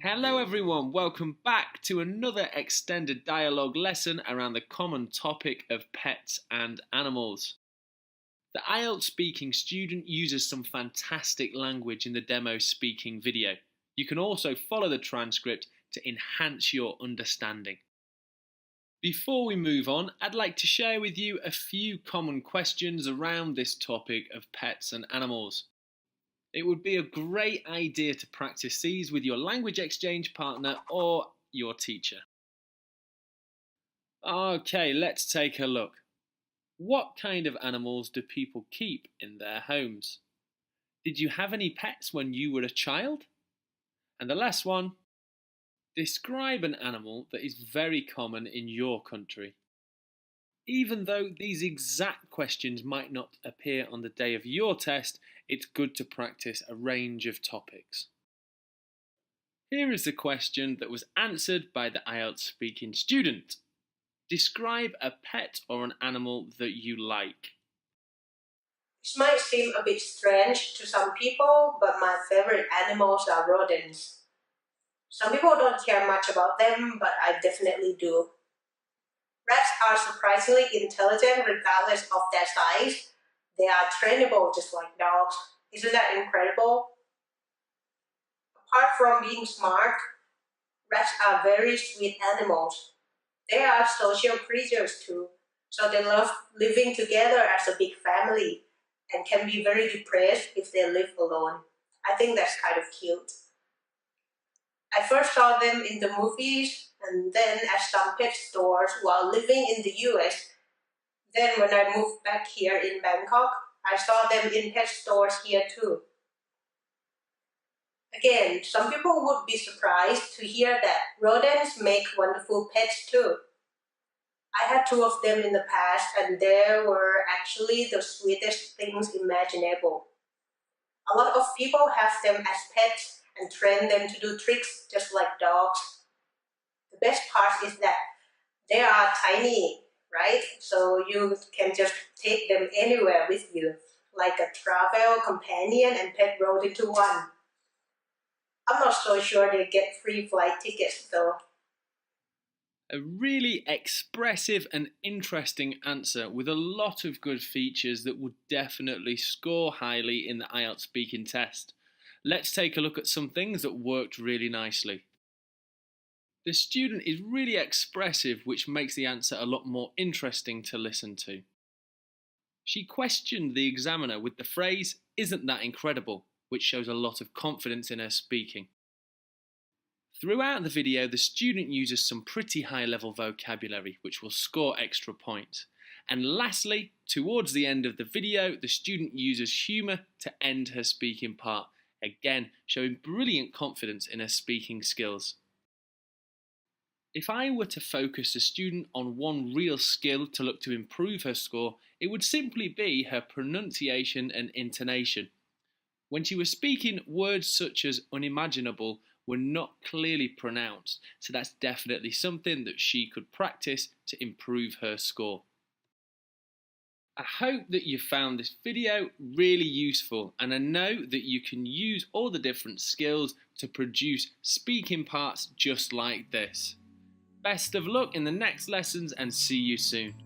Hello everyone, welcome back to another extended dialogue lesson around the common topic of pets and animals. The IELTS speaking student uses some fantastic language in the demo speaking video. You can also follow the transcript to enhance your understanding. Before we move on, I'd like to share with you a few common questions around this topic of pets and animals. It would be a great idea to practice these with your language exchange partner or your teacher. Okay, let's take a look. What kind of animals do people keep in their homes? Did you have any pets when you were a child? And the last one, describe an animal that is very common in your country. Even though these exact questions might not appear on the day of your test, it's good to practice a range of topics. Here is the question that was answered by the IELTS speaking student. Describe a pet or an animal that you like. This might seem a bit strange to some people, but my favorite animals are rodents. Some people don't care much about them, but I definitely do. Rats are surprisingly intelligent regardless of their size. They are trainable just like dogs. Isn't that incredible? Apart from being smart, rats are very sweet animals. They are social creatures too, so they love living together as a big family and can be very depressed if they live alone. I think that's kind of cute. I first saw them in the movies and then at some pet stores while living in the US. Then when I moved back here in Bangkok, I saw them in pet stores here too. Again, some people would be surprised to hear that rodents make wonderful pets too. I had two of them in the past and they were actually the sweetest things imaginable. A lot of people have them as pets and train them to do tricks just like dogs. The best part is that they are tiny, right? So you can just take them anywhere with you, like a travel companion and pet rolled into one. I'm not so sure they get free flight tickets though. A really expressive and interesting answer with a lot of good features that would definitely score highly in the IELTS speaking test. Let's take a look at some things that worked really nicely. The student is really expressive, which makes the answer a lot more interesting to listen to. She questioned the examiner with the phrase, "Isn't that incredible?" which shows a lot of confidence in her speaking. Throughout the video, the student uses some pretty high-level vocabulary, which will score extra points. And lastly, towards the end of the video, the student uses humour to end her speaking part, again showing brilliant confidence in her speaking skills. If I were to focus the student on one real skill to look to improve her score, it would simply be her pronunciation and intonation. When she was speaking, words such as unimaginable were not clearly pronounced, so that's definitely something that she could practice to improve her score. I hope that you found this video really useful, and I know that you can use all the different skills to produce speaking parts just like this. Best of luck in the next lessons and see you soon.